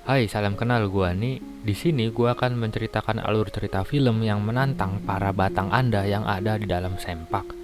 Hai, salam kenal. Gua nih. Di sini gua akan menceritakan alur cerita film yang menantang para batang Anda yang ada di dalam sempak.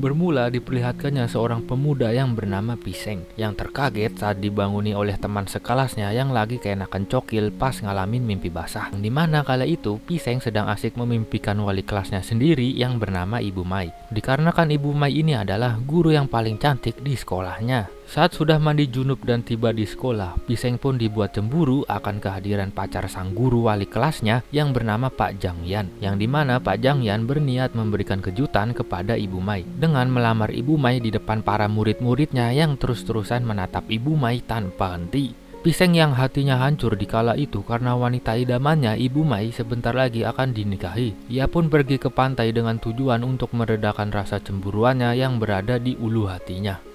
Bermula diperlihatkannya seorang pemuda yang bernama Piseng yang terkaget saat dibanguni oleh teman sekelasnya yang lagi keenakan cokil pas ngalamin mimpi basah. Dimana kala itu Piseng sedang asik memimpikan wali kelasnya sendiri yang bernama Ibu Mai. Dikarenakan Ibu Mai ini adalah guru yang paling cantik di sekolahnya. Saat sudah mandi junub dan tiba di sekolah, Piseng pun dibuat cemburu akan kehadiran pacar sang guru wali kelasnya yang bernama Pak Jangyan, yang dimana Pak Jangyan berniat memberikan kejutan kepada Ibu Mai dengan melamar Ibu Mai di depan para murid-muridnya yang terus-terusan menatap Ibu Mai tanpa henti. Piseng yang hatinya hancur di kala itu karena wanita idamannya Ibu Mai sebentar lagi akan dinikahi. Ia pun pergi ke pantai dengan tujuan untuk meredakan rasa cemburuannya yang berada di ulu hatinya.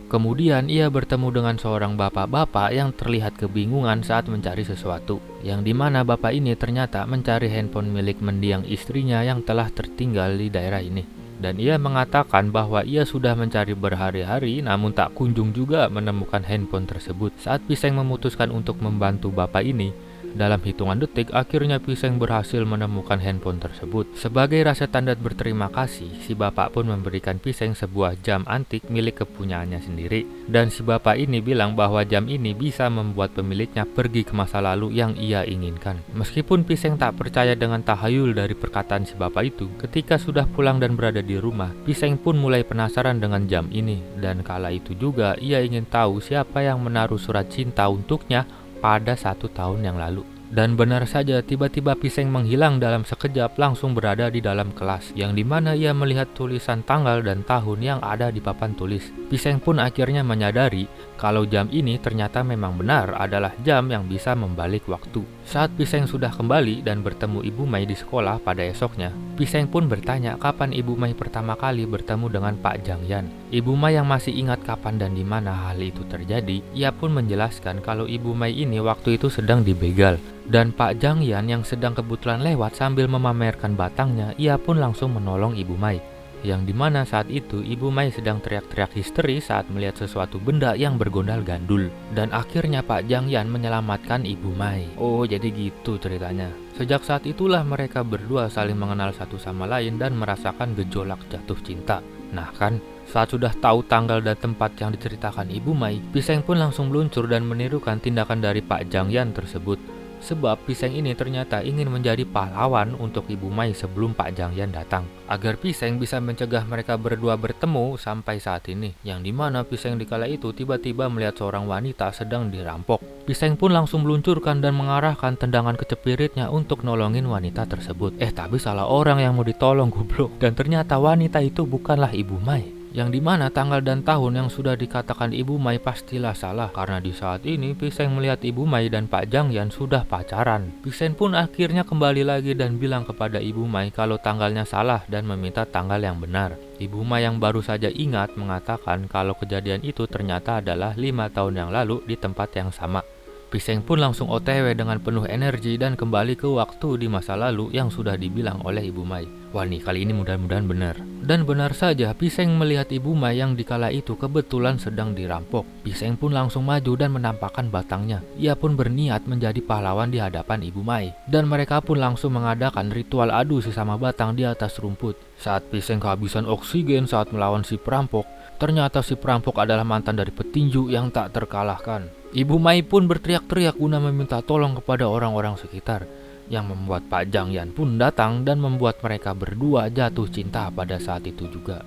Kemudian ia bertemu dengan seorang bapak-bapak yang terlihat kebingungan saat mencari sesuatu, yang dimana bapak ini ternyata mencari handphone milik mendiang istrinya yang telah tertinggal di daerah ini. Dan ia mengatakan bahwa ia sudah mencari berhari-hari namun tak kunjung juga menemukan handphone tersebut. Saat Piseng memutuskan untuk membantu bapak ini, dalam hitungan detik, akhirnya Piseng berhasil menemukan handphone tersebut. Sebagai rasa tanda berterima kasih, si bapak pun memberikan Piseng sebuah jam antik milik kepunyaannya sendiri. Dan si bapak ini bilang bahwa jam ini bisa membuat pemiliknya pergi ke masa lalu yang ia inginkan. Meskipun Piseng tak percaya dengan tahayul dari perkataan si bapak itu, ketika sudah pulang dan berada di rumah, Piseng pun mulai penasaran dengan jam ini. Dan kala itu juga ia ingin tahu siapa yang menaruh surat cinta untuknya pada 1 tahun yang lalu. Dan benar saja, tiba-tiba Piseng menghilang dalam sekejap langsung berada di dalam kelas, yang dimana ia melihat tulisan tanggal dan tahun yang ada di papan tulis. Piseng pun akhirnya menyadari kalau jam ini ternyata memang benar adalah jam yang bisa membalik waktu. Saat Piseng sudah kembali dan bertemu Ibu Mai di sekolah pada esoknya, Piseng pun bertanya kapan Ibu Mai pertama kali bertemu dengan Pak Jangyan. Ibu Mai yang masih ingat kapan dan di mana hal itu terjadi, ia pun menjelaskan kalau Ibu Mai ini waktu itu sedang dibegal. Dan Pak Jangyan yang sedang kebetulan lewat sambil memamerkan batangnya, ia pun langsung menolong Ibu Mai. Yang dimana saat itu Ibu Mai sedang teriak-teriak histeris saat melihat sesuatu benda yang bergondal gandul. Dan akhirnya Pak Jangyan menyelamatkan Ibu Mai. Oh, jadi gitu ceritanya. Sejak saat itulah mereka berdua saling mengenal satu sama lain dan merasakan gejolak jatuh cinta. Nah kan, saat sudah tahu tanggal dan tempat yang diceritakan Ibu Mai, Piseng pun langsung meluncur dan menirukan tindakan dari Pak Jangyan tersebut. Sebab Piseng ini ternyata ingin menjadi pahlawan untuk Ibu Mai sebelum Pak Jangyan datang, agar Piseng bisa mencegah mereka berdua bertemu sampai saat ini. Yang dimana Piseng di kala itu tiba-tiba melihat seorang wanita sedang dirampok. Piseng pun langsung meluncurkan dan mengarahkan tendangan kecepiritnya untuk nolongin wanita tersebut. Tapi salah orang yang mau ditolong, goblok. Dan ternyata wanita itu bukanlah Ibu Mai. Yang dimana tanggal dan tahun yang sudah dikatakan Ibu Mai pastilah salah, karena di saat ini Piseng melihat Ibu Mai dan Pak Jangyan sudah pacaran. Piseng pun akhirnya kembali lagi dan bilang kepada Ibu Mai kalau tanggalnya salah dan meminta tanggal yang benar. Ibu Mai yang baru saja ingat mengatakan kalau kejadian itu ternyata adalah 5 tahun yang lalu di tempat yang sama. Piseng pun langsung OTW dengan penuh energi dan kembali ke waktu di masa lalu yang sudah dibilang oleh Ibu Mai. Wah nih, kali ini mudah-mudahan benar. Dan benar saja, Piseng melihat Ibu Mai yang dikala itu kebetulan sedang dirampok. Piseng pun langsung maju dan menampakkan batangnya. Ia pun berniat menjadi pahlawan di hadapan Ibu Mai. Dan mereka pun langsung mengadakan ritual adu sesama batang di atas rumput. Saat Piseng kehabisan oksigen saat melawan si perampok, ternyata si perampok adalah mantan dari petinju yang tak terkalahkan. Ibu Mai pun berteriak-teriak guna meminta tolong kepada orang-orang sekitar, yang membuat Pak Jangyan pun datang dan membuat mereka berdua jatuh cinta pada saat itu juga.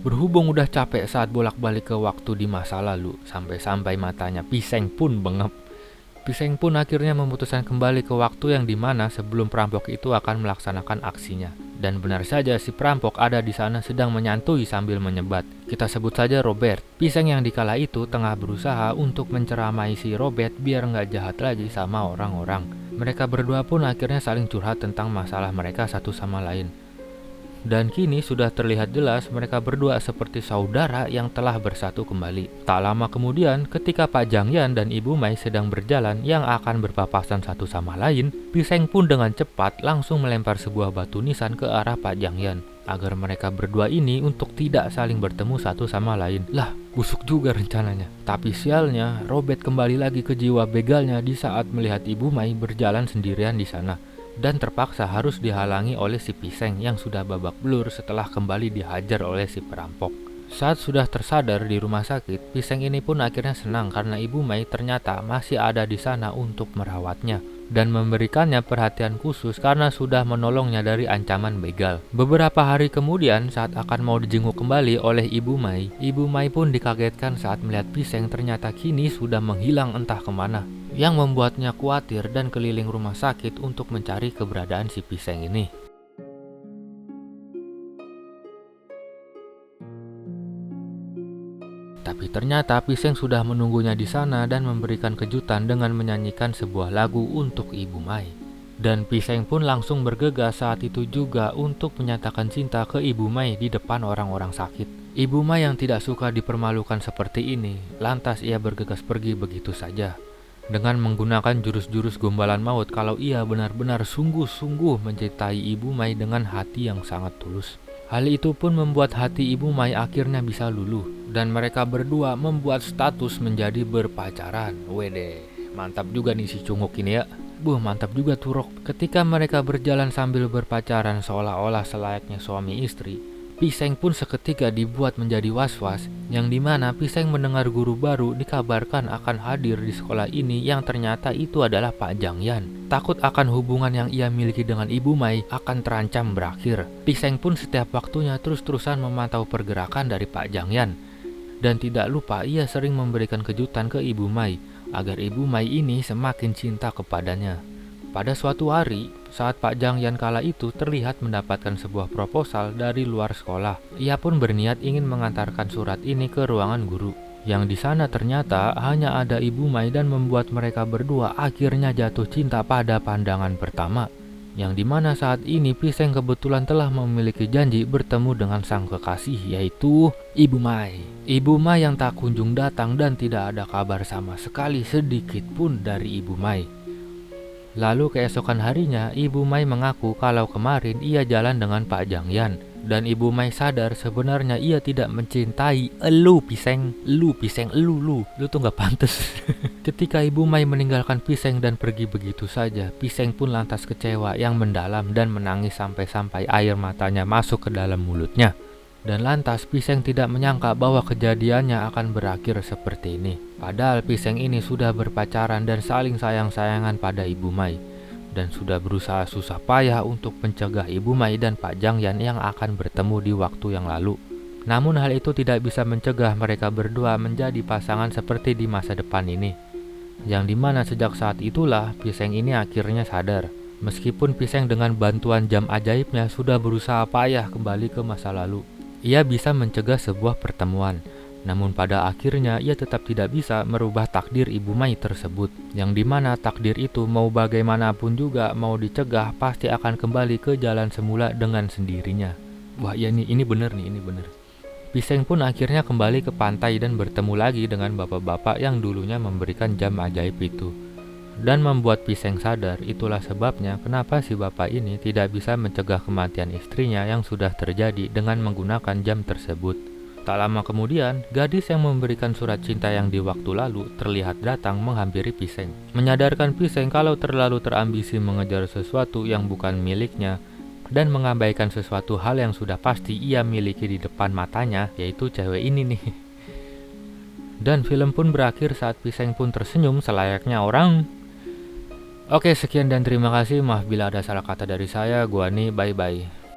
Berhubung udah capek saat bolak-balik ke waktu di masa lalu, sampai-sampai matanya Piseng pun bengep. Piseng pun akhirnya memutuskan kembali ke waktu yang dimana sebelum perampok itu akan melaksanakan aksinya. Dan benar saja si perampok ada di sana sedang menyantui sambil menyebat. Kita sebut saja Robert. Piseng yang dikala itu tengah berusaha untuk menceramai si Robert biar nggak jahat lagi sama orang-orang. Mereka berdua pun akhirnya saling curhat tentang masalah mereka satu sama lain. Dan kini sudah terlihat jelas mereka berdua seperti saudara yang telah bersatu kembali. Tak lama kemudian, ketika Pak Jangyan dan Ibu Mai sedang berjalan yang akan berpapasan satu sama lain, Piseng pun dengan cepat langsung melempar sebuah batu nisan ke arah Pak Jangyan. agar mereka berdua ini untuk tidak saling bertemu satu sama lain. Lah, busuk juga rencananya. Tapi sialnya, Robert kembali lagi ke jiwa begalnya di saat melihat Ibu Mai berjalan sendirian di sana dan terpaksa harus dihalangi oleh si Piseng yang sudah babak belur setelah kembali dihajar oleh si perampok. Saat sudah tersadar di rumah sakit, Piseng ini pun akhirnya senang karena Ibu Mai ternyata masih ada di sana untuk merawatnya dan memberikannya perhatian khusus karena sudah menolongnya dari ancaman begal. Beberapa hari kemudian, saat akan mau dijenguk kembali oleh Ibu Mai pun dikagetkan saat melihat Piseng ternyata kini sudah menghilang entah kemana, yang membuatnya khawatir dan keliling rumah sakit untuk mencari keberadaan si Piseng ini. Tapi ternyata Piseng sudah menunggunya di sana dan memberikan kejutan dengan menyanyikan sebuah lagu untuk Ibu Mai. Dan Piseng pun langsung bergegas saat itu juga untuk menyatakan cinta ke Ibu Mai di depan orang-orang sakit. Ibu Mai yang tidak suka dipermalukan seperti ini, lantas ia bergegas pergi begitu saja, dengan menggunakan jurus-jurus gombalan maut kalau ia benar-benar sungguh-sungguh mencintai Ibu Mai dengan hati yang sangat tulus. Hal itu pun membuat hati Ibu Mai akhirnya bisa luluh dan mereka berdua membuat status menjadi berpacaran. Wede, mantap juga nih si cunguk ini ya. Mantap juga tuh Rok. Ketika mereka berjalan sambil berpacaran seolah-olah selayaknya suami istri, Piseng pun seketika dibuat menjadi was-was, yang dimana Piseng mendengar guru baru dikabarkan akan hadir di sekolah ini yang ternyata itu adalah Pak Jangyan. Takut akan hubungan yang ia miliki dengan Ibu Mai akan terancam berakhir. Piseng pun setiap waktunya terus-terusan memantau pergerakan dari Pak Jangyan. Dan tidak lupa ia sering memberikan kejutan ke Ibu Mai, agar Ibu Mai ini semakin cinta kepadanya. Pada suatu hari, saat Pak Jangyan kala itu terlihat mendapatkan sebuah proposal dari luar sekolah, ia pun berniat ingin mengantarkan surat ini ke ruangan guru. Yang di sana ternyata hanya ada Ibu Mai dan membuat mereka berdua akhirnya jatuh cinta pada pandangan pertama. Yang dimana saat ini Piseng kebetulan telah memiliki janji bertemu dengan sang kekasih, yaitu Ibu Mai. Ibu Mai yang tak kunjung datang dan tidak ada kabar sama sekali sedikit pun dari Ibu Mai. Lalu keesokan harinya, Ibu Mai mengaku kalau kemarin ia jalan dengan Pak Jangyan. Dan Ibu Mai sadar sebenarnya ia tidak mencintai elu Piseng. Lu tuh gak pantas. Ketika Ibu Mai meninggalkan Piseng dan pergi begitu saja, Piseng pun lantas kecewa yang mendalam dan menangis sampai-sampai air matanya masuk ke dalam mulutnya. Dan lantas Piseng tidak menyangka bahwa kejadiannya akan berakhir seperti ini. Padahal Piseng ini sudah berpacaran dan saling sayang-sayangan pada Ibu Mai, dan sudah berusaha susah payah untuk mencegah Ibu Mai dan Pak Jangyan yang akan bertemu di waktu yang lalu. Namun hal itu tidak bisa mencegah mereka berdua menjadi pasangan seperti di masa depan ini. Yang dimana sejak saat itulah Piseng ini akhirnya sadar. Meskipun Piseng dengan bantuan jam ajaibnya sudah berusaha payah kembali ke masa lalu, ia bisa mencegah sebuah pertemuan. Namun pada akhirnya ia tetap tidak bisa merubah takdir Ibu Mai tersebut, yang dimana takdir itu mau bagaimanapun juga mau dicegah pasti akan kembali ke jalan semula dengan sendirinya. Wah ya ini bener nih, ini bener. Piseng pun akhirnya kembali ke pantai dan bertemu lagi dengan bapak-bapak yang dulunya memberikan jam ajaib itu. Dan membuat Piseng sadar itulah sebabnya kenapa si bapak ini tidak bisa mencegah kematian istrinya yang sudah terjadi dengan menggunakan jam tersebut. Tak lama kemudian, gadis yang memberikan surat cinta yang di waktu lalu terlihat datang menghampiri Piseng, menyadarkan Piseng kalau terlalu terambisi mengejar sesuatu yang bukan miliknya dan mengabaikan sesuatu hal yang sudah pasti ia miliki di depan matanya, yaitu cewek ini nih. Dan film pun berakhir saat Piseng pun tersenyum selayaknya orang. Oke, sekian dan terima kasih. Maaf bila ada salah kata dari saya. Gua nih, bye-bye.